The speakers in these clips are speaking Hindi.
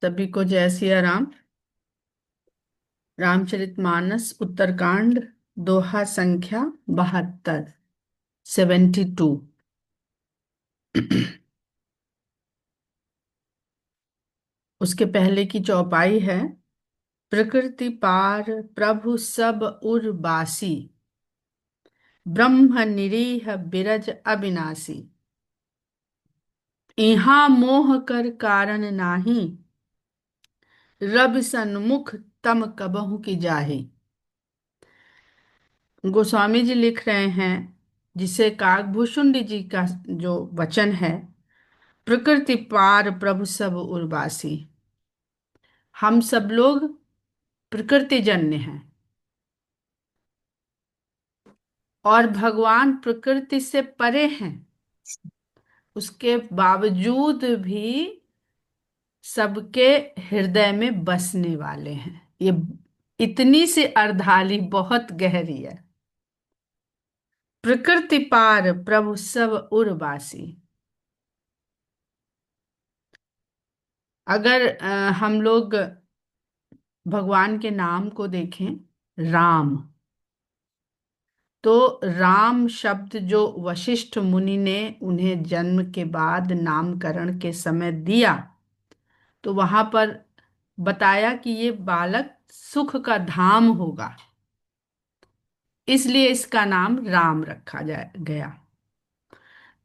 सभी को जय सिया राम। रामचरितमानस उत्तरकांड, दोहा संख्या 72, 72। उसके पहले की चौपाई है। प्रकृति पार प्रभु सब उर्बासी, ब्रह्म निरीह बिरज अविनाशी। इहाँ मोह कर कारण नाही, रवि सन्मुख तम कबहु की जाहि। गोस्वामी जी लिख रहे हैं, जिसे काकभूषुंडी जी का जो वचन है। प्रकृति पार प्रभु सब उर्वासी। हम सब लोग प्रकृति जन्य हैं और भगवान प्रकृति से परे हैं। उसके बावजूद भी सबके हृदय में बसने वाले हैं। ये इतनी सी अर्धाली बहुत गहरी है। प्रकृति पार प्रभु सब उर्वासी। अगर हम लोग भगवान के नाम को देखें, राम, तो राम शब्द जो वशिष्ठ मुनि ने उन्हें जन्म के बाद नामकरण के समय दिया, तो वहां पर बताया कि ये बालक सुख का धाम होगा, इसलिए इसका नाम राम रखा जाए गया।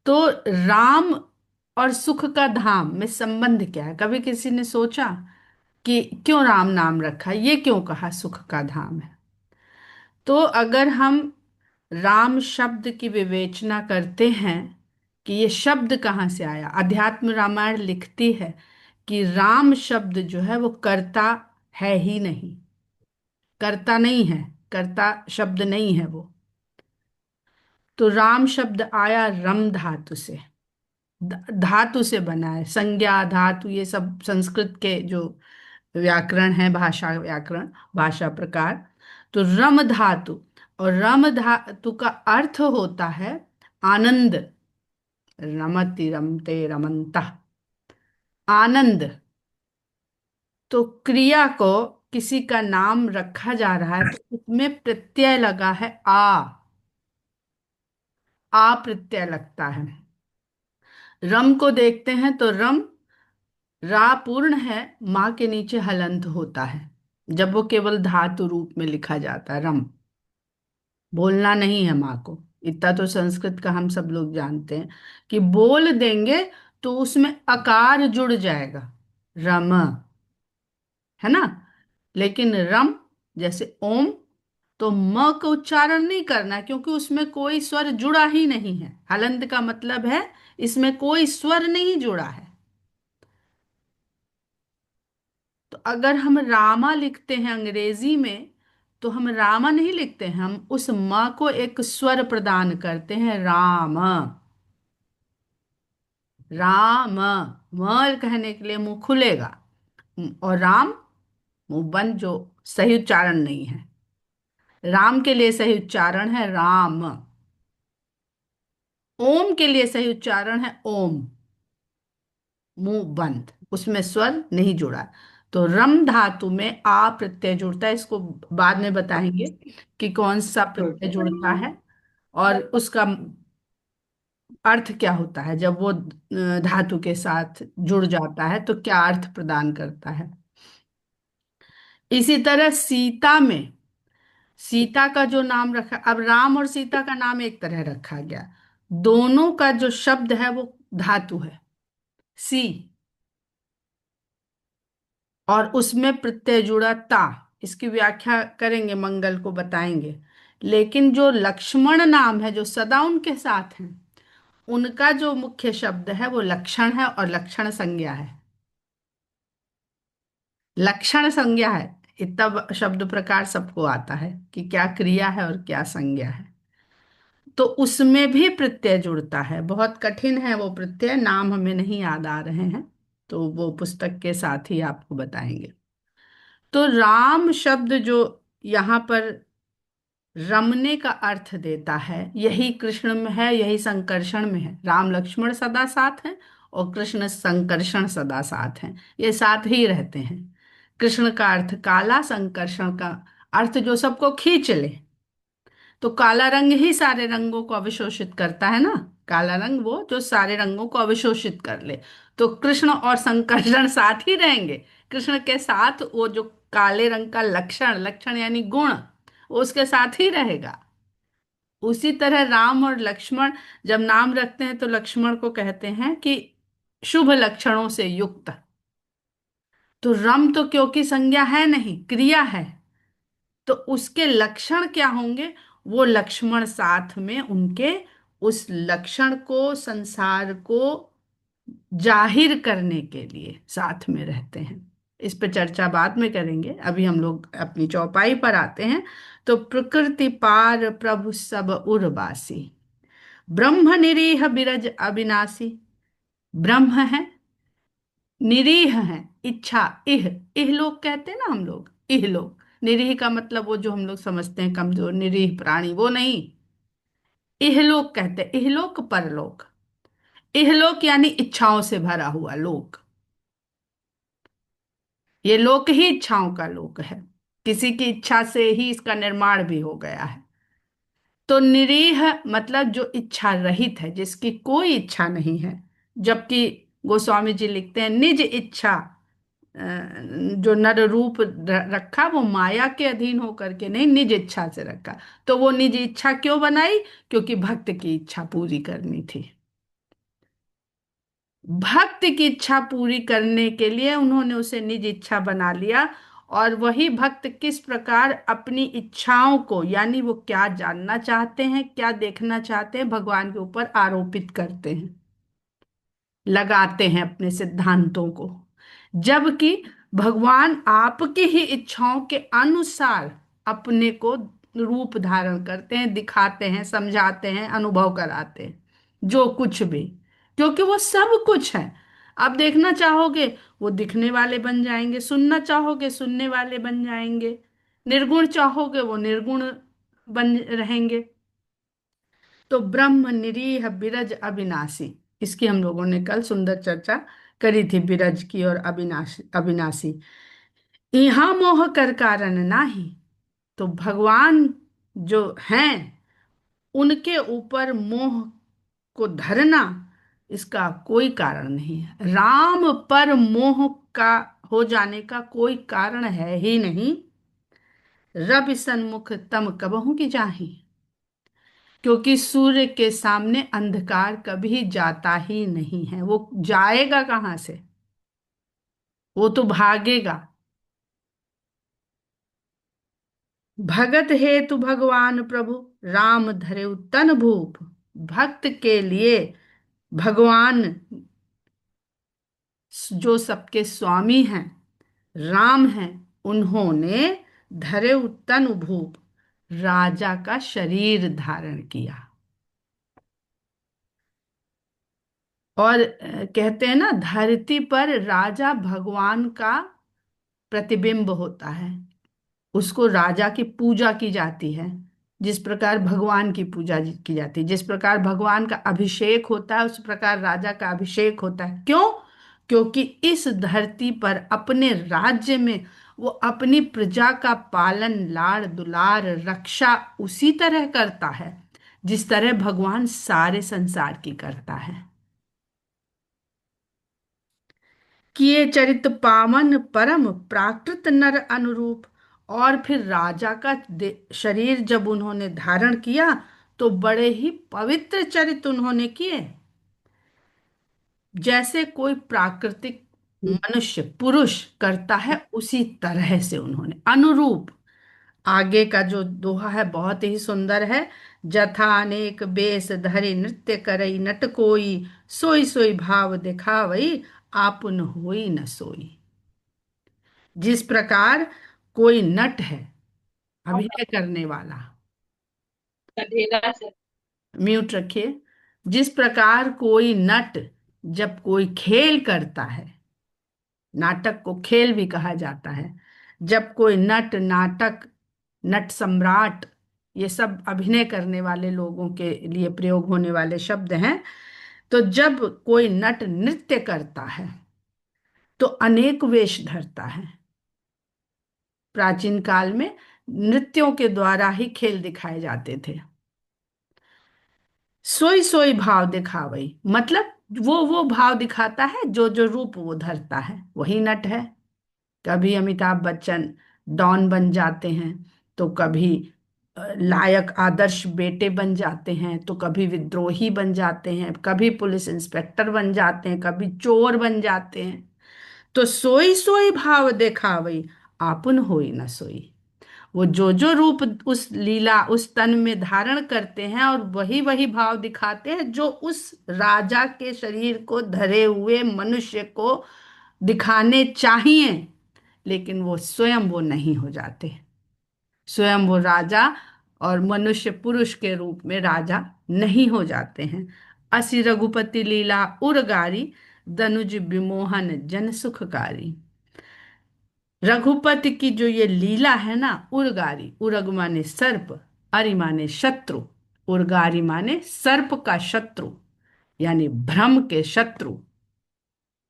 तो राम और सुख का धाम में संबंध क्या है? कभी किसी ने सोचा कि क्यों राम नाम रखा, ये क्यों कहा सुख का धाम है? तो अगर हम राम शब्द की विवेचना करते हैं कि ये शब्द कहाँ से आया, अध्यात्म रामायण लिखती है कि राम शब्द जो है वो कर्ता है ही नहीं, कर्ता नहीं है, कर्ता शब्द नहीं है वो। तो राम शब्द आया रम धातु से, धातु से बना है। संज्ञा धातु ये सब संस्कृत के जो व्याकरण है, भाषा व्याकरण, भाषा प्रकार। तो रम धातु, और रम धातु का अर्थ होता है आनंद। रमति रमते रमंतः, आनंद। तो क्रिया को किसी का नाम रखा जा रहा है तो उसमें प्रत्यय लगा है आ प्रत्यय लगता है। रम को देखते हैं तो रम रा पूर्ण है, माँ के नीचे हलंत होता है जब वो केवल धातु रूप में लिखा जाता है। रम बोलना नहीं है माँ को, इतना तो संस्कृत का हम सब लोग जानते हैं कि बोल देंगे तो उसमें अकार जुड़ जाएगा, रम, है ना। लेकिन रम जैसे ओम, तो म का उच्चारण नहीं करना, क्योंकि उसमें कोई स्वर जुड़ा ही नहीं है। हलंत का मतलब है इसमें कोई स्वर नहीं जुड़ा है। तो अगर हम रामा लिखते हैं अंग्रेजी में, तो हम रामा नहीं लिखते हैं, हम उस म को एक स्वर प्रदान करते हैं, राम। राम, म कहने के लिए मुंह खुलेगा, और राम मुंह बंद, जो सही उच्चारण नहीं है। राम के लिए सही उच्चारण है राम। ओम के लिए सही उच्चारण है ओम, मुंह बंद, उसमें स्वर नहीं जुड़ा। तो रम धातु में आ प्रत्यय जुड़ता है। इसको बाद में बताएंगे कि कौन सा प्रत्यय जुड़ता है और उसका अर्थ क्या होता है। जब वो धातु के साथ जुड़ जाता है तो क्या अर्थ प्रदान करता है। इसी तरह सीता में, सीता का जो नाम रखा, अब राम और सीता का नाम एक तरह रखा गया, दोनों का जो शब्द है वो धातु है, सी, और उसमें प्रत्यय जुड़ा ता। इसकी व्याख्या करेंगे, मंगल को बताएंगे। लेकिन जो लक्ष्मण नाम है, जो सदा उनके साथ हैं, उनका जो मुख्य शब्द है वो लक्षण है और लक्षण संज्ञा है। लक्षण संज्ञा है, इतना शब्द प्रकार सबको आता है कि क्या क्रिया है और क्या संज्ञा है। तो उसमें भी प्रत्यय जुड़ता है। बहुत कठिन है वो प्रत्यय, नाम हमें नहीं याद आ रहे हैं, तो वो पुस्तक के साथ ही आपको बताएंगे। तो राम शब्द जो यहाँ पर रमने का अर्थ देता है, यही कृष्ण में है, यही संकर्षण में है। राम लक्ष्मण सदा साथ हैं और कृष्ण संकर्षण सदा साथ हैं, ये साथ ही रहते हैं। कृष्ण का अर्थ काला, संकर्षण का अर्थ जो सबको खींच ले। तो काला रंग ही सारे रंगों को अवशोषित करता है ना, काला रंग वो जो सारे रंगों को अवशोषित कर ले। तो कृष्ण और संकर्षण साथ ही रहेंगे। कृष्ण के साथ वो जो काले रंग का लक्षण, लक्षण यानी गुण, वो उसके साथ ही रहेगा। उसी तरह राम और लक्ष्मण जब नाम रखते हैं तो लक्ष्मण को कहते हैं कि शुभ लक्षणों से युक्त। तो रम तो क्योंकि संज्ञा है नहीं, क्रिया है, तो उसके लक्षण क्या होंगे? वो लक्ष्मण साथ में उनके उस लक्षण को, संसार को जाहिर करने के लिए साथ में रहते हैं। इस पे चर्चा बाद में करेंगे, अभी हम लोग अपनी चौपाई पर आते हैं। तो प्रकृति पार प्रभु सब उर्वासी, ब्रह्म निरीह बिरज अविनाशी। ब्रह्म है, निरीह है, इच्छा, इह, इह लोग कहते हैं ना हम लोग, इह लोग। निरीह का मतलब वो जो हम लोग समझते हैं कमजोर निरीह प्राणी, वो नहीं। इहलोक कहते हैं, इहलोक परलोक। इहलोक यानी इच्छाओं से भरा हुआ लोक। ये लोक ही इच्छाओं का लोक है, किसी की इच्छा से ही इसका निर्माण भी हो गया है। तो निरीह मतलब जो इच्छा रहित है, जिसकी कोई इच्छा नहीं है। जबकि गोस्वामी जी लिखते हैं निज इच्छा, अ, जो नर रूप रखा वो माया के अधीन होकर के नहीं, निज इच्छा से रखा। तो वो निज इच्छा क्यों बनाई? क्योंकि भक्त की इच्छा पूरी करनी थी। भक्त की इच्छा पूरी करने के लिए उन्होंने उसे निज इच्छा बना लिया। और वही भक्त किस प्रकार अपनी इच्छाओं को, यानी वो क्या जानना चाहते हैं, क्या देखना चाहते हैं, भगवान के ऊपर आरोपित करते हैं, लगाते हैं अपने सिद्धांतों को। जबकि भगवान आपकी ही इच्छाओं के अनुसार अपने को रूप धारण करते हैं, दिखाते हैं, समझाते हैं, अनुभव कराते हैं, जो कुछ भी। क्योंकि वो सब कुछ है। आप देखना चाहोगे वो दिखने वाले बन जाएंगे, सुनना चाहोगे सुनने वाले बन जाएंगे, निर्गुण चाहोगे वो निर्गुण बन रहेंगे। तो ब्रह्म निरीह बिरज अविनाशी, इसकी हम लोगों ने कल सुंदर चर्चा करी थी, बिरज की और अविनाशी, अविनाशी। यहाँ मोह कर कारण नाही। तो भगवान जो हैं उनके ऊपर मोह को धरना, इसका कोई कारण नहीं है। राम पर मोह का हो जाने का कोई कारण है ही नहीं। रवि सन्मुख तम कबहू की जाही, क्योंकि सूर्य के सामने अंधकार कभी जाता ही नहीं है। वो जाएगा कहाँ से? वो तो भागेगा। भगत हेतु भगवान प्रभु, राम धरे तन भूप। भक्त के लिए भगवान जो सबके स्वामी हैं, राम हैं, उन्होंने धरे तन भूप, राजा का शरीर धारण किया। और कहते हैं ना, धरती पर राजा भगवान का प्रतिबिंब होता है, उसको राजा की पूजा की जाती है। जिस प्रकार भगवान की पूजा की जाती है, जिस प्रकार भगवान का अभिषेक होता है, उस प्रकार राजा का अभिषेक होता है। क्यों? क्योंकि इस धरती पर अपने राज्य में वो अपनी प्रजा का पालन, लाड़ दुलार, रक्षा उसी तरह करता है जिस तरह भगवान सारे संसार की करता है। किए चरित पावन परम प्राकृत नर अनुरूप। और फिर राजा का शरीर जब उन्होंने धारण किया तो बड़े ही पवित्र चरित उन्होंने किए। जैसे कोई प्राकृतिक मनुष्य पुरुष करता है उसी तरह से उन्होंने अनुरूप। आगे का जो दोहा है बहुत ही सुंदर है। जथा अनेक बेस धरि नृत्य करई नट कोई, सोई सोई भाव दिखावई आपुन होई न सोई। जिस प्रकार कोई नट है, अभिनय करने वाला, गधेला से। म्यूट रखिए। जिस प्रकार कोई नट जब कोई खेल करता है, नाटक को खेल भी कहा जाता है, जब कोई नट, नाटक, नट सम्राट, ये सब अभिनय करने वाले लोगों के लिए प्रयोग होने वाले शब्द हैं। तो जब कोई नट नृत्य करता है तो अनेक वेश धरता है। प्राचीन काल में नृत्यों के द्वारा ही खेल दिखाए जाते थे। सोई सोई भाव दिखावई, मतलब वो भाव दिखाता है जो जो रूप वो धरता है वही नट है। कभी अमिताभ बच्चन डॉन बन जाते हैं, तो कभी लायक आदर्श बेटे बन जाते हैं, तो कभी विद्रोही बन जाते हैं, कभी पुलिस इंस्पेक्टर बन जाते हैं, कभी चोर बन जाते हैं। तो सोई सोई भाव दिखावई, आपुन होई न सोई। वो जो जो रूप उस लीला उस तन में धारण करते हैं और वही वही भाव दिखाते हैं जो उस राजा के शरीर को धरे हुए मनुष्य को दिखाने चाहिए, लेकिन वो स्वयं वो नहीं हो जाते। स्वयं वो राजा और मनुष्य पुरुष के रूप में राजा नहीं हो जाते हैं। असी रघुपति लीला उरगारी, दनुज विमोहन जन सुखकारी। रघुपति की जो ये लीला है ना, उर्गारी, उर्ग माने सर्प, अरि माने शत्रु, उर्गारी माने सर्प का शत्रु, यानी भ्रम के शत्रु।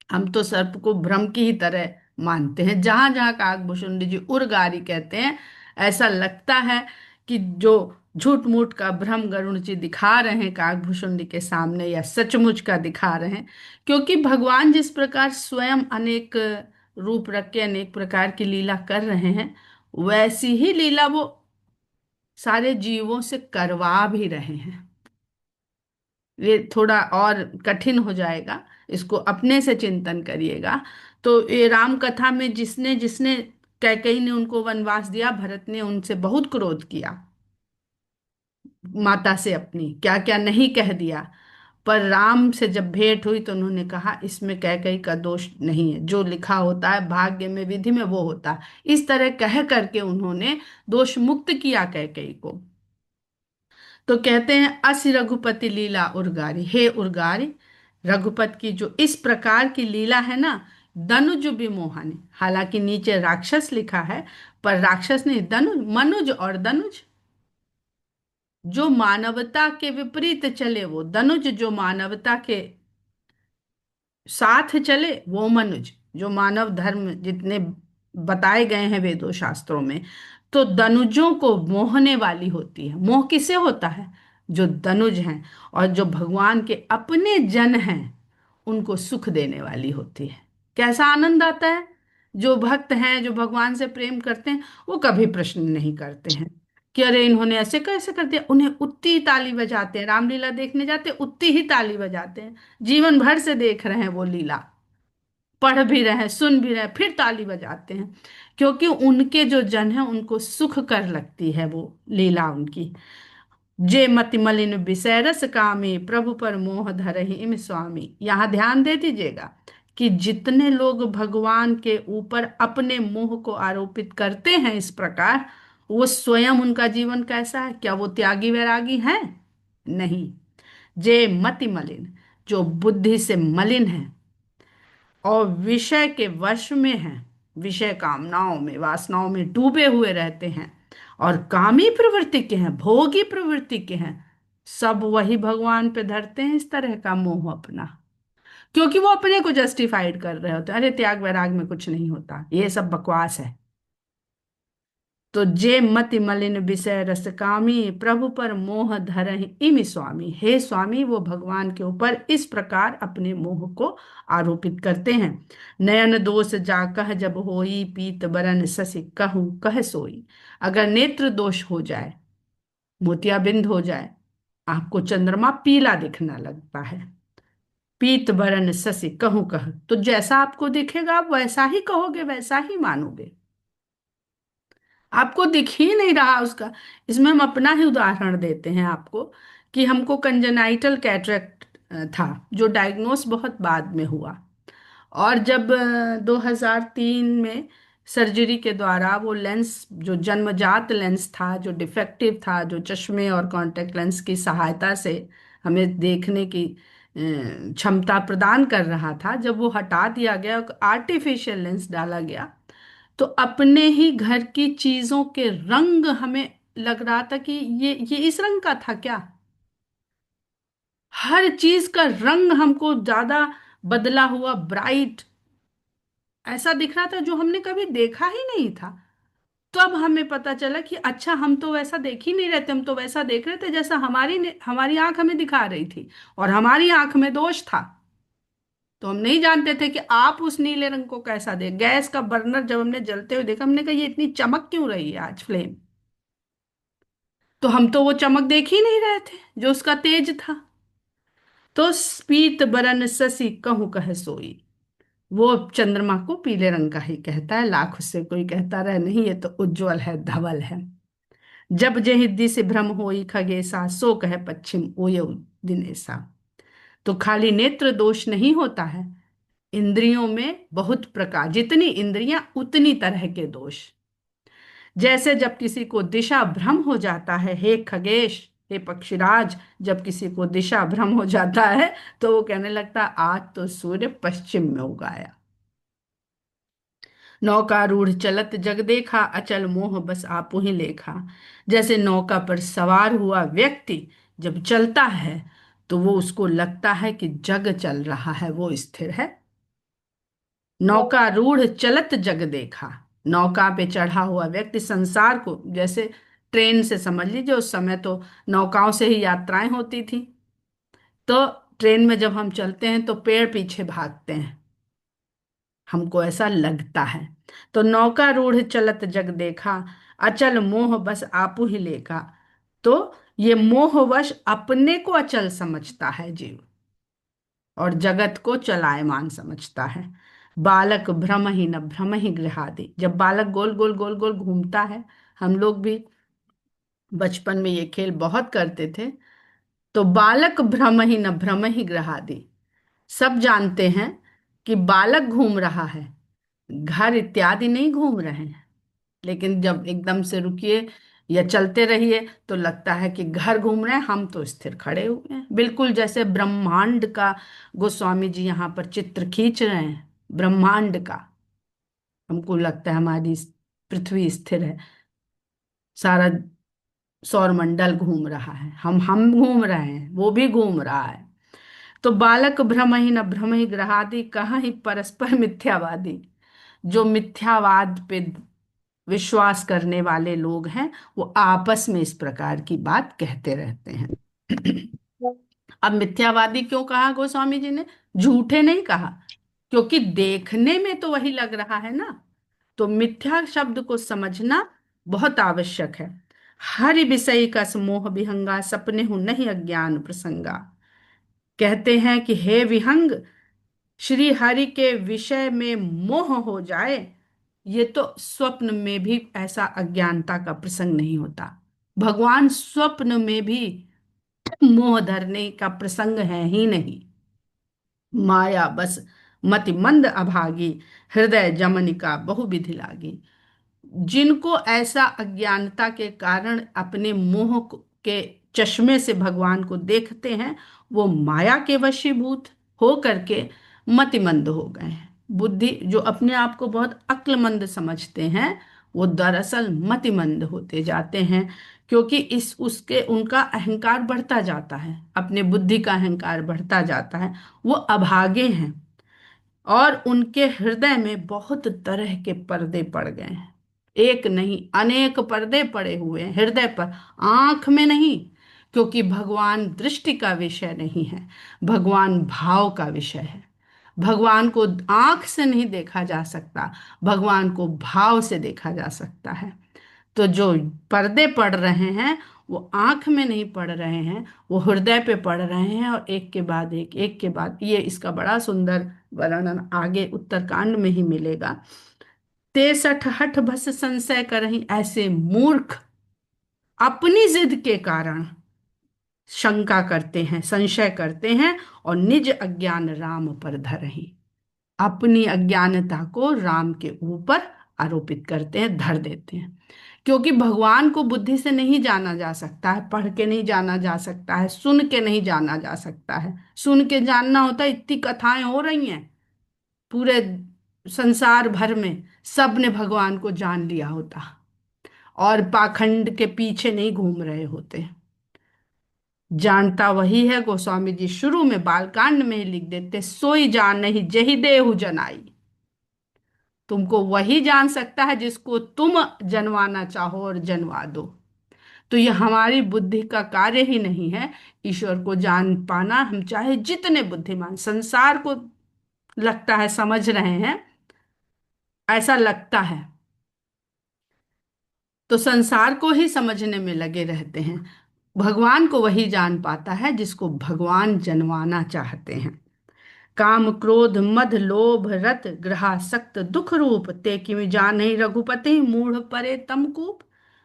हम तो सर्प को भ्रम की ही तरह मानते हैं। जहां जहां काकभूषुंडी जी उर्गारी कहते हैं, ऐसा लगता है कि जो झूठ मूठ का भ्रम गरुड़ जी दिखा रहे हैं काकभूषुंडी के सामने, या सचमुच का दिखा रहे हैं। क्योंकि भगवान जिस प्रकार स्वयं अनेक रूप रख के अनेक प्रकार की लीला कर रहे हैं, वैसी ही लीला वो सारे जीवों से करवा भी रहे हैं। ये थोड़ा और कठिन हो जाएगा, इसको अपने से चिंतन करिएगा। तो ये राम कथा में जिसने जिसने, कैकेयी ने उनको वनवास दिया, भरत ने उनसे बहुत क्रोध किया, माता से अपनी क्या क्या नहीं कह दिया। पर राम से जब भेंट हुई तो उन्होंने कहा इसमें कैकेयी का दोष नहीं है, जो लिखा होता है भाग्य में विधि में वो होता है। इस तरह कह करके उन्होंने दोष मुक्त किया कैकेयी को। तो कहते हैं असि रघुपति लीला उर्गारी, हे उर्गारी, रघुपत की जो इस प्रकार की लीला है ना, दनुज विमोहन। हालांकि नीचे राक्षस लिखा है, पर राक्षस नहीं, दनुज, मनुज और दनुज, जो मानवता के विपरीत चले वो दनुज, जो मानवता के साथ चले वो मनुज, जो मानव धर्म जितने बताए गए हैं वेदों शास्त्रों में। तो दनुजों को मोहने वाली होती है। मोह किसे होता है? जो दनुज हैं और जो भगवान के अपने जन हैं, उनको सुख देने वाली होती है। कैसा आनंद आता है! जो भक्त हैं, जो भगवान से प्रेम करते हैं, वो कभी प्रश्न नहीं करते हैं कि अरे इन्होंने ऐसे कैसे कर दिया। उन्हें उतनी ही ताली बजाते हैं, रामलीला देखने जाते हैं, उतनी ही ताली बजाते हैं। जीवन भर से देख रहे हैं वो लीला, पढ़ भी रहे हैं, सुन भी रहे हैं, फिर ताली बजाते हैं। क्योंकि उनके जो जन है उनको सुख कर लगती है वो लीला उनकी। जे मति मलिन विषय रस कामी, प्रभु पर मोह धरहि इम स्वामी। यहाँ ध्यान दे दीजिएगा कि जितने लोग भगवान के ऊपर अपने मोह को आरोपित करते हैं इस प्रकार, वो स्वयं उनका जीवन कैसा है? क्या वो त्यागी वैरागी हैं? नहीं। जे मति मलिन, जो बुद्धि से मलिन है और विषय के वश में हैं, विषय कामनाओं में वासनाओं में डूबे हुए रहते हैं, और कामी प्रवृत्ति के हैं, भोगी प्रवृत्ति के हैं, सब वही भगवान पे धरते हैं इस तरह का मोह अपना। क्योंकि वो अपने को जस्टिफाइड कर रहे होते हैं, अरे त्याग वैराग में कुछ नहीं होता, ये सब बकवास है। तो जे मति मलिन विषय रस कामी, प्रभु पर मोह धरहि इमि स्वामी। हे स्वामी, वो भगवान के ऊपर इस प्रकार अपने मोह को आरोपित करते हैं। नयन दोष जा कह जब होई, पीत बरन ससि कहूँ कह सोई। अगर नेत्र दोष हो जाए, मोतियाबिंद हो जाए, आपको चंद्रमा पीला दिखना लगता है, पीत बरन ससि कहूँ कह, तो जैसा आपको दिखेगा आप वैसा ही कहोगे, वैसा ही मानोगे। आपको दिख ही नहीं रहा उसका। इसमें हम अपना ही उदाहरण देते हैं आपको कि हमको कंजेनाइटल कैटरेक्ट था, जो डायग्नोस बहुत बाद में हुआ। और जब 2003 में सर्जरी के द्वारा वो लेंस, जो जन्मजात लेंस था, जो डिफेक्टिव था, जो चश्मे और कांटेक्ट लेंस की सहायता से हमें देखने की क्षमता प्रदान कर रहा था, जब वो हटा दिया गया, आर्टिफिशियल लेंस डाला गया, तो अपने ही घर की चीजों के रंग हमें लग रहा था कि ये इस रंग का था क्या। हर चीज का रंग हमको ज्यादा बदला हुआ, ब्राइट ऐसा दिख रहा था, जो हमने कभी देखा ही नहीं था। तब हमें पता चला कि अच्छा, हम तो वैसा देख ही नहीं रहे थे, हम तो वैसा देख रहे थे जैसा हमारी आंख हमें दिखा रही थी, और हमारी आंख में दोष था। तो हम नहीं जानते थे कि आप उस नीले रंग को कैसा देख, गैस का बर्नर जब हमने जलते हुए देखा, हमने कहा ये इतनी चमक क्यों रही है आज फ्लेम। तो हम तो वो चमक देख ही नहीं रहे थे जो उसका तेज था। तो पीत बरन ससी कहूँ कह सोई, वो चंद्रमा को पीले रंग का ही कहता है, लाख उससे कोई कहता रहे नहीं, ये तो उज्जवल है, धवल है। जब जेहिद्दी से भ्रम होई खगेसा, सो कह पश्चिम ओय दिनेसा। तो खाली नेत्र दोष नहीं होता है, इंद्रियों में बहुत प्रकार, जितनी इंद्रियां उतनी तरह के दोष। जैसे जब किसी को दिशा भ्रम हो जाता है, हे खगेश, हे पक्षीराज, जब किसी को दिशा भ्रम हो जाता है तो वो कहने लगता है आज तो सूर्य पश्चिम में उगाया। नौकारूढ़ चलत जग देखा, अचल मोह बस आपो ही लेखा। जैसे नौका पर सवार हुआ व्यक्ति जब चलता है तो वो उसको लगता है कि जग चल रहा है, वो स्थिर है। नौकारूढ़ चलत जग देखा, नौका पे चढ़ा हुआ व्यक्ति संसार को, जैसे ट्रेन से समझ लीजिए, उस समय तो नौकाओं से ही यात्राएं होती थी। तो ट्रेन में जब हम चलते हैं तो पेड़ पीछे भागते हैं, हमको ऐसा लगता है। तो नौका रूढ़ चलत जग देखा, अचल मोह बस आपू ही लेखा। तो ये मोहवश अपने को अचल समझता है जीव, और जगत को चलायमान समझता है। बालक भ्रम ही न भ्रम ही गृहादि, जब बालक गोल गोल गोल गोल घूमता है, हम लोग भी बचपन में ये खेल बहुत करते थे। तो बालक भ्रम ही न भ्रम ही गृहादि, सब जानते हैं कि बालक घूम रहा है, घर इत्यादि नहीं घूम रहे हैं। लेकिन जब एकदम से रुकिए या चलते रहिए तो लगता है कि घर घूम रहे हैं, हम तो स्थिर खड़े हुए हैं, बिल्कुल जैसे ब्रह्मांड का गोस्वामी जी यहाँ पर चित्र खींच रहे हैं, ब्रह्मांड का। हमको लगता है हमारी पृथ्वी स्थिर है, सारा सौरमंडल घूम रहा है, हम घूम रहे हैं, वो भी घूम रहा है। तो बालक भ्रम ही न भ्रम ही ग्रहादि, कहाँ ही परस्पर मिथ्यावादी। जो मिथ्यावाद पे विश्वास करने वाले लोग हैं, वो आपस में इस प्रकार की बात कहते रहते हैं। अब मिथ्यावादी क्यों कहा गोस्वामी जी ने, झूठे नहीं कहा, क्योंकि देखने में तो वही लग रहा है ना। तो मिथ्या शब्द को समझना बहुत आवश्यक है। हरि विषय का मोह विहंगा, सपने हूं नहीं अज्ञान प्रसंगा। कहते हैं कि हे विहंग, श्री हरि के विषय में मोह हो जाए, ये तो स्वप्न में भी ऐसा अज्ञानता का प्रसंग नहीं होता। भगवान स्वप्न में भी मोह धरने का प्रसंग है ही नहीं। माया बस मति मंद अभागी, हृदय जमनिका बहुविधि लागी। जिनको ऐसा अज्ञानता के कारण अपने के चश्मे से भगवान को देखते हैं, वो माया के वशीभूत हो करके मतिमंद हो गए हैं। बुद्धि जो अपने आप को बहुत अक्लमंद समझते हैं, वो दरअसल मतिमंद होते जाते हैं, क्योंकि इस उसके उनका अहंकार बढ़ता जाता है, अपने बुद्धि का अहंकार बढ़ता जाता है। वो अभागे हैं, और उनके हृदय में बहुत तरह के पर्दे पड़ गए हैं। एक नहीं, अनेक पर्दे पड़े हुए हैं हृदय पर, आंख में नहीं। क्योंकि भगवान दृष्टि का विषय नहीं है, भगवान भाव का विषय है। भगवान को आंख से नहीं देखा जा सकता, भगवान को भाव से देखा जा सकता है। तो जो पर्दे पड़ रहे हैं, वो आंख में नहीं पड़ रहे हैं, वो हृदय पे पड़ रहे हैं, और एक के बाद एक के बाद ये, इसका बड़ा सुंदर वर्णन आगे उत्तरकांड में ही मिलेगा। 63 हठ भस संशय करहीं, ऐसे मूर्ख अपनी जिद के कारण शंका करते हैं, संशय करते हैं, और निज अज्ञान राम पर धरहीं, अपनी अज्ञानता को राम के ऊपर आरोपित करते हैं, धर देते हैं। क्योंकि भगवान को बुद्धि से नहीं जाना जा सकता है, पढ़ के नहीं जाना जा सकता है, सुन के नहीं जाना जा सकता है। सुन के जानना होता है, इतनी कथाएं हो रही हैं पूरे संसार भर में, सब ने भगवान को जान लिया होता, और पाखंड के पीछे नहीं घूम रहे होते। जानता वही है, गोस्वामी जी शुरू में बालकांड में ही लिख देते, सोई जान नहीं जहि देहु जनाई। तुमको वही जान सकता है जिसको तुम जनवाना चाहो और जनवा दो। तो ये हमारी बुद्धि का कार्य ही नहीं है ईश्वर को जान पाना। हम चाहे जितने बुद्धिमान संसार को लगता है समझ रहे हैं, ऐसा लगता है, तो संसार को ही समझने में लगे रहते हैं। भगवान को वही जान पाता है जिसको भगवान जनवाना चाहते हैं। काम क्रोध मद लोभ रत ग्रहासक्त दुख रूप ते किमि जानहि रघुपति मूढ़ परे तम कूप।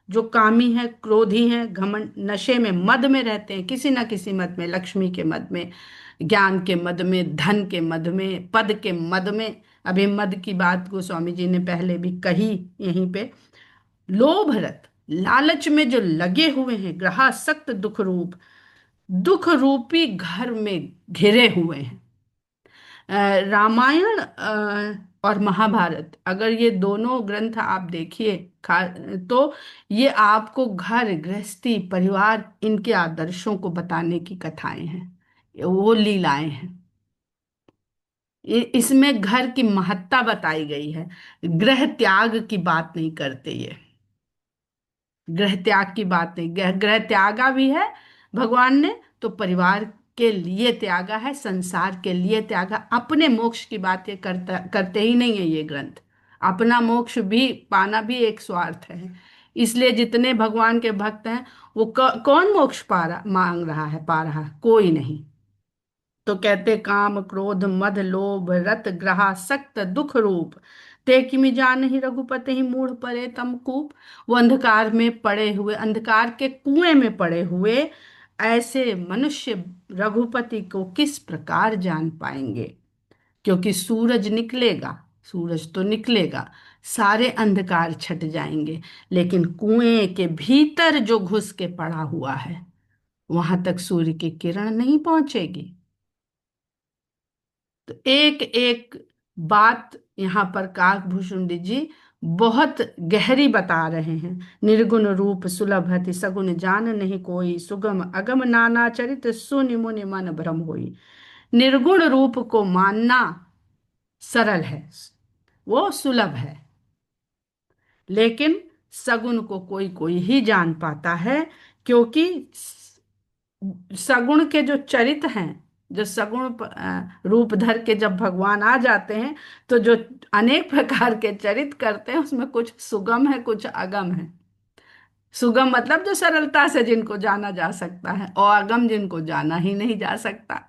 जो कामी है, क्रोधी है, घमंड नशे में मद में रहते हैं, किसी ना किसी मद में, लक्ष्मी के मद में, ज्ञान के मद में, धन के मद में, पद के मद में। अभी मद की बात गोस्वामी जी ने पहले भी कही यहीं पे। लोभ रत, लालच में जो लगे हुए हैं, ग्रहासक्त दुख रूप, दुख रूपी घर में घिरे हुए हैं। रामायण और महाभारत, अगर ये दोनों ग्रंथ आप देखिए तो ये आपको घर गृहस्थी परिवार इनके आदर्शों को बताने की कथाएं हैं, वो लीलाएं हैं। इसमें घर की महत्ता बताई गई है। गृह त्याग की बात नहीं करते ये, गृह त्याग की बात नहीं, गृह गृह त्यागा भी है भगवान ने, तो परिवार के लिए त्यागा है, संसार के लिए त्यागा। अपने मोक्ष की बात ये करते ही नहीं है ये ग्रंथ। अपना मोक्ष भी पाना भी एक स्वार्थ है। इसलिए जितने भगवान के भक्त हैं वो कौन मोक्ष मांग रहा है, पा रहा है? कोई नहीं। तो कहते काम क्रोध मद लोभ रत ग्रहा सक्त दुख रूप ते किमि जानहि रघुपति ही मूढ़ परे तम कूप। वो अंधकार में पड़े हुए, अंधकार के कुएं में पड़े हुए ऐसे मनुष्य रघुपति को किस प्रकार जान पाएंगे? क्योंकि सूरज निकलेगा, सूरज तो निकलेगा, सारे अंधकार छट जाएंगे, लेकिन कुएं के भीतर जो घुस के पड़ा हुआ है वहां तक सूर्य की किरण नहीं पहुंचेगी। तो एक एक बात यहाँ पर काकभूषुंडी जी बहुत गहरी बता रहे हैं। निर्गुण रूप सुलभ हति सगुन जान नहीं कोई, सुगम अगम नाना चरित सुनि मुनि मन भ्रम होई। निर्गुण रूप को मानना सरल है, वो सुलभ है, लेकिन सगुन को कोई कोई ही जान पाता है। क्योंकि सगुण के जो चरित हैं, जो सगुण रूप धर के जब भगवान आ जाते हैं, तो जो अनेक प्रकार के चरित करते हैं उसमें कुछ सुगम है, कुछ अगम है। सुगम मतलब जो सरलता से जिनको जाना जा सकता है, और अगम जिनको जाना ही नहीं जा सकता।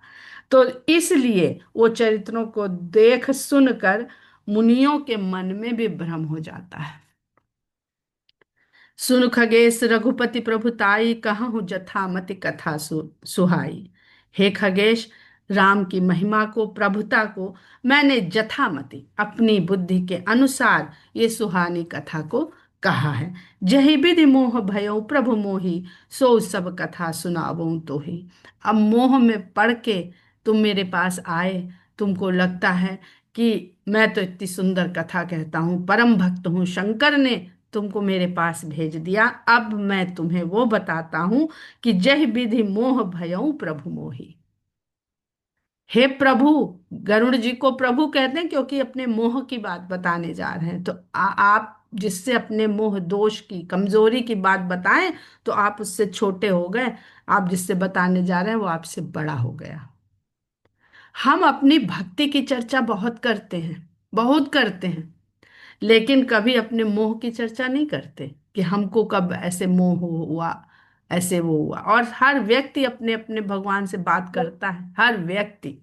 तो इसलिए वो चरित्रों को देख सुनकर मुनियों के मन में भी भ्रम हो जाता है। सुन खगेश रघुपति प्रभुताई, कहूँ जथा मति कथा सुहाई। हे खगेश, राम की महिमा को, प्रभुता को मैंने जथामति अपनी बुद्धि के अनुसार ये सुहानी कथा को कहा है। जहि विधि मोह भयो प्रभु मोहि, सो सब कथा सुनावूं तो ही। अब मोह में पड़ के तुम मेरे पास आए, तुमको लगता है कि मैं तो इतनी सुंदर कथा कहता हूँ, परम भक्त हूँ, शंकर ने तुमको मेरे पास भेज दिया। अब मैं तुम्हें वो बताता हूं कि जय विधि मोह भयऊ प्रभु मोहि। हे प्रभु, गरुड़ जी को प्रभु कहते हैं क्योंकि अपने मोह की बात बताने जा रहे हैं। तो आप जिससे अपने मोह दोष की कमजोरी की बात बताएं तो आप उससे छोटे हो गए, आप जिससे बताने जा रहे हैं वो आपसे बड़ा हो गया। हम अपनी भक्ति की चर्चा बहुत करते हैं, बहुत करते हैं, लेकिन कभी अपने मोह की चर्चा नहीं करते कि हमको कब ऐसे मोह हुआ, ऐसे वो हुआ। और हर व्यक्ति अपने अपने भगवान से बात करता है, हर व्यक्ति।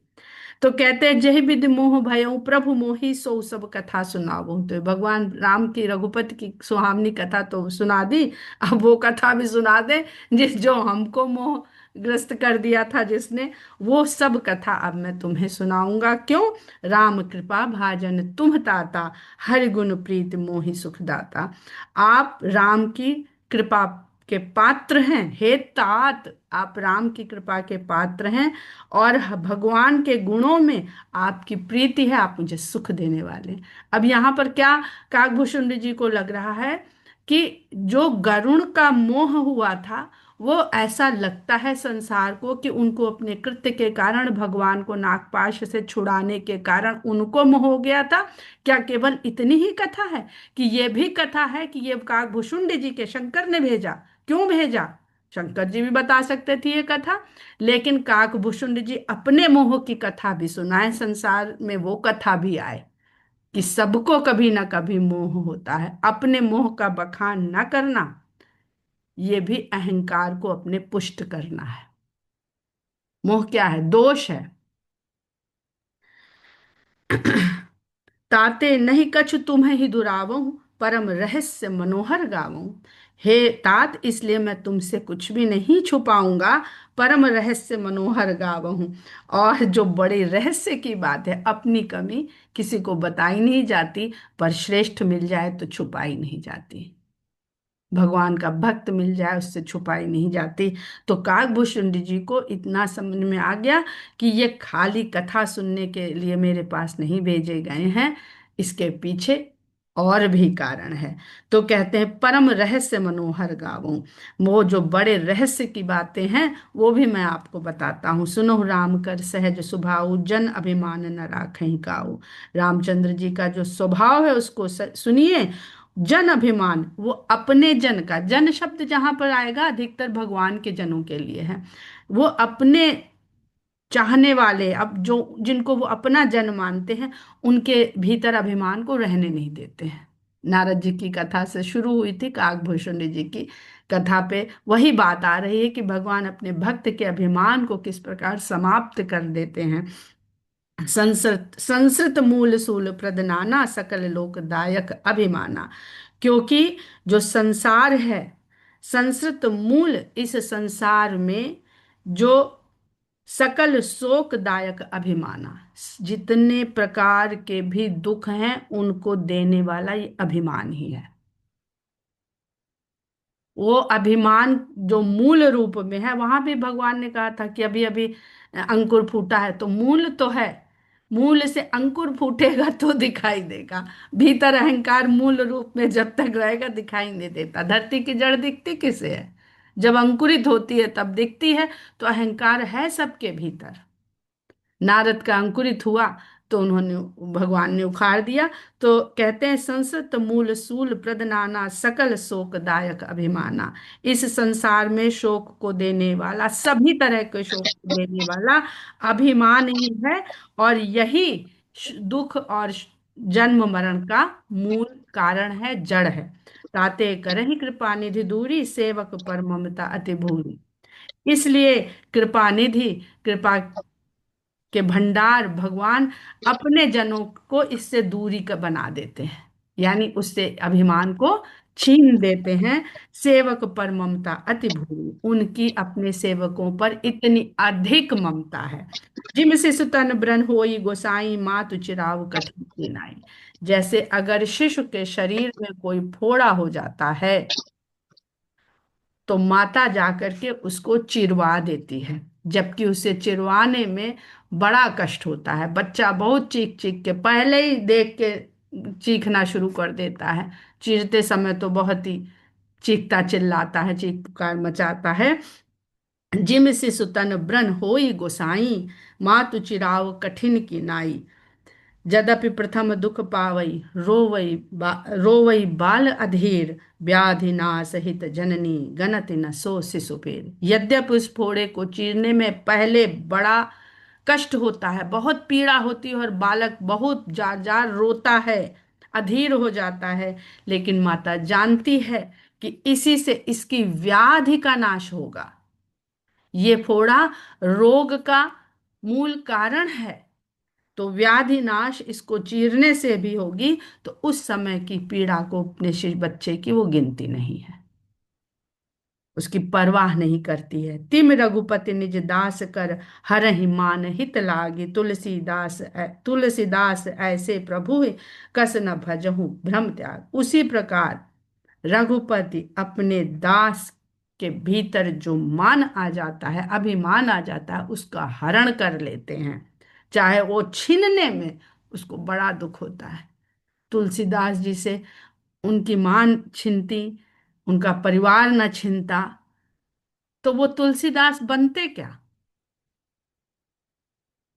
तो कहते हैं जय विधि मोह भयऊ प्रभु मोहि, सो सब कथा सुनावो। तो भगवान राम की रघुपति की सुहावनी कथा तो सुना दी, अब वो कथा भी सुना दे जिस जो हमको मोह ग्रस्त कर दिया था जिसने, वो सब कथा अब मैं तुम्हें सुनाऊंगा। क्यों? राम कृपा भाजन तुम ताता, हरि गुण प्रीत मोहि सुखदाता। आप राम की कृपा के पात्र हैं, हे तात, आप राम की कृपा के पात्र हैं, और भगवान के गुणों में आपकी प्रीति है, आप मुझे सुख देने वाले हैं। अब यहाँ पर क्या काकभूषुंड जी को लग रहा है कि जो गरुण का मोह हुआ था वो ऐसा लगता है संसार को कि उनको अपने कृत्य के कारण, भगवान को नागपाश से छुड़ाने के कारण उनको मोह हो गया था। क्या केवल इतनी ही कथा है? कि ये भी कथा है कि ये काकभूषुंड जी के शंकर ने भेजा? क्यों भेजा? शंकर जी भी बता सकते थे ये कथा, लेकिन काकभूषुंड जी अपने मोह की कथा भी सुनाए, संसार में वो कथा भी आए कि सबको कभी ना कभी मोह होता है। अपने मोह का बखान न करना, ये भी अहंकार को अपने पुष्ट करना है। मोह क्या है? दोष है। ताते नहीं कछु तुम्हें ही दुरावहु, परम रहस्य मनोहर गावहु। हे तात, इसलिए मैं तुमसे कुछ भी नहीं छुपाऊंगा, परम रहस्य मनोहर गावहु। और जो बड़े रहस्य की बात है, अपनी कमी किसी को बताई नहीं जाती, पर श्रेष्ठ मिल जाए तो छुपाई नहीं जाती। भगवान का भक्त मिल जाए उससे छुपाई नहीं जाती। तो काकभूषण जी को इतना समझ में आ गया कि ये खाली कथा सुनने के लिए मेरे पास नहीं भेजे गए हैं, इसके पीछे और भी कारण है। तो कहते हैं परम रहस्य मनोहर गावों। वो जो बड़े रहस्य की बातें हैं वो भी मैं आपको बताता हूँ। सुनो राम कर सहज स्वभाव, जन अभिमान न राखहीं काऊ। रामचंद्र जी का जो स्वभाव है उसको सुनिए। जन अभिमान, वो अपने जन का, जन शब्द जहां पर आएगा अधिकतर भगवान के जनों के लिए है। वो अपने चाहने वाले, अब जो जिनको वो अपना जन मानते हैं, उनके भीतर अभिमान को रहने नहीं देते हैं। नारद जी की कथा से शुरू हुई थी, काकभूषण जी की कथा पे वही बात आ रही है कि भगवान अपने भक्त के अभिमान को किस प्रकार समाप्त कर देते हैं। संसृत संसृत मूल सूल प्रदनाना, सकल लोकदायक अभिमाना। क्योंकि जो संसार है, संसृत मूल, इस संसार में जो सकल शोकदायक अभिमाना, जितने प्रकार के भी दुख हैं उनको देने वाला ये अभिमान ही है। वो अभिमान जो मूल रूप में है, वहां भी भगवान ने कहा था कि अभी अभी अंकुर फूटा है, तो मूल तो है। मूल से अंकुर फूटेगा तो दिखाई देगा। भीतर अहंकार मूल रूप में जब तक रहेगा दिखाई नहीं देता। धरती की जड़ दिखती किसे है? जब अंकुरित होती है तब दिखती है। तो अहंकार है सबके भीतर। नारद का अंकुरित हुआ तो उन्होंने, भगवान ने उखाड़ दिया। तो कहते हैं संसत मूल सूल प्रदनाना, सकल शोकदायक अभिमाना। इस संसार में शोक को देने वाला, सभी तरह के शोक को देने वाला अभिमान ही है। और यही दुख और जन्म मरण का मूल कारण है, जड़ है। ताते करहि कृपा निधि दूरी, सेवक पर ममता अति भूरी। इसलिए कृपा निधि, कृपा के भंडार भगवान अपने जनों को इससे दूरी का बना देते हैं, यानी उससे अभिमान को छीन देते हैं। सेवक पर ममता अति भूरी, उनकी अपने सेवकों पर इतनी अधिक ममता है। जिम शिशु तन ब्रन होई गोसाई, मातु चिराव कठिन कीनाई। जैसे अगर शिशु के शरीर में कोई फोड़ा हो जाता है तो माता जाकर के उसको चिरवा देती है, जबकि उसे चिरवाने में बड़ा कष्ट होता है। बच्चा बहुत चीख चीख के, पहले ही देख के चीखना शुरू कर देता है। चीरते समय तो बहुत ही चीखता चिल्लाता है, चीख पुकार मचाता है। जिम से सुतन ब्रन होई गोसाई, मातु चिराव कठिन की नाई। यद्यपि प्रथम दुख पावई, रोवई बाल अधीर, व्याधि नाश हित जननी, गणत न सो शिशुपेर। यद्यपि उस फोड़े को चीरने में पहले बड़ा कष्ट होता है, बहुत पीड़ा होती है और बालक बहुत जार जार रोता है, अधीर हो जाता है, लेकिन माता जानती है कि इसी से इसकी व्याधि का नाश होगा। ये फोड़ा रोग का मूल कारण है, तो व्याधि नाश इसको चीरने से भी होगी। तो उस समय की पीड़ा को अपने शिशु बच्चे की वो गिनती नहीं है, उसकी परवाह नहीं करती है। तिम रघुपति निज दास कर, हरहि मान हित लागी। तुलसीदास ऐसे प्रभु, कस न भजहु भ्रम त्याग। उसी प्रकार रघुपति अपने दास के भीतर जो मान आ जाता है, अभिमान आ जाता है, उसका हरण कर लेते हैं। चाहे वो छीनने में उसको बड़ा दुख होता है। तुलसीदास जी से उनकी मान छिनती, उनका परिवार न छिनता, तो वो तुलसीदास बनते क्या?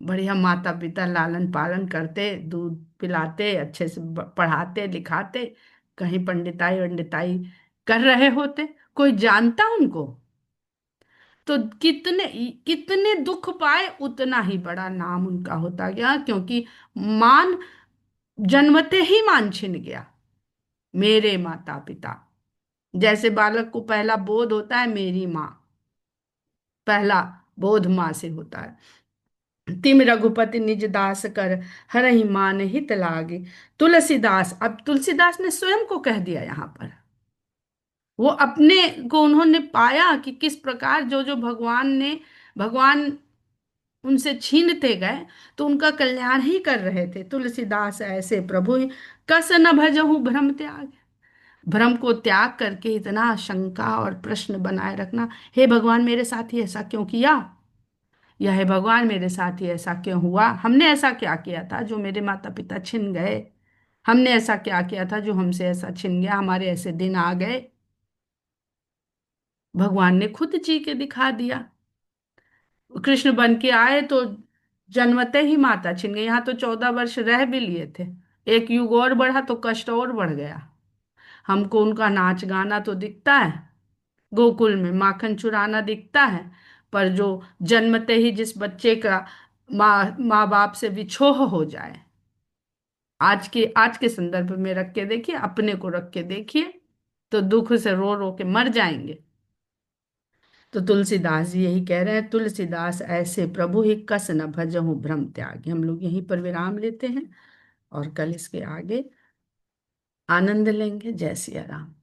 बढ़िया माता पिता लालन पालन करते, दूध पिलाते, अच्छे से पढ़ाते लिखाते, कहीं पंडिताई वंडिताई कर रहे होते, कोई जानता उनको? तो कितने कितने दुख पाए, उतना ही बड़ा नाम उनका होता गया, क्योंकि मान, जन्मते ही मान छिन गया। मेरे माता पिता, जैसे बालक को पहला बोध होता है मेरी माँ, पहला बोध माँ से होता है। तिम रघुपति निज दास कर, हरहि मान हित लागे। तुलसीदास, अब तुलसीदास ने स्वयं को कह दिया यहाँ पर। वो अपने को उन्होंने पाया कि किस प्रकार जो जो भगवान उनसे छीनते गए, तो उनका कल्याण ही कर रहे थे। तुलसीदास ऐसे प्रभु ही, कस न भजहु भ्रम त्याग। भ्रम को त्याग करके इतना शंका और प्रश्न बनाए रखना, हे भगवान मेरे साथ ही ऐसा क्यों किया, या हे भगवान मेरे साथ ही ऐसा क्यों हुआ, हमने ऐसा क्या किया था जो मेरे माता पिता छिन गए, हमने ऐसा क्या किया था जो हमसे ऐसा छिन गया, हमारे ऐसे दिन आ गए। भगवान ने खुद जी के दिखा दिया। कृष्ण बन के आए तो जन्मते ही माता छिन गई। यहाँ तो 14 वर्ष रह भी लिए थे, एक युग और बढ़ा तो कष्ट और बढ़ गया। हमको उनका नाच गाना तो दिखता है, गोकुल में माखन चुराना दिखता है, पर जो जन्मते ही जिस बच्चे का माँ बाप से विछोह हो जाए, आज के संदर्भ में रख के देखिए, अपने को रख के देखिए, तो दुख से रो रो के मर जाएंगे। तो तुलसीदास जी यही कह रहे हैं, तुलसीदास ऐसे प्रभु ही कस न भजहु भ्रम त्यागी। हम लोग यहीं पर विराम लेते हैं, और कल इसके आगे आनंद लेंगे। जय सिया राम।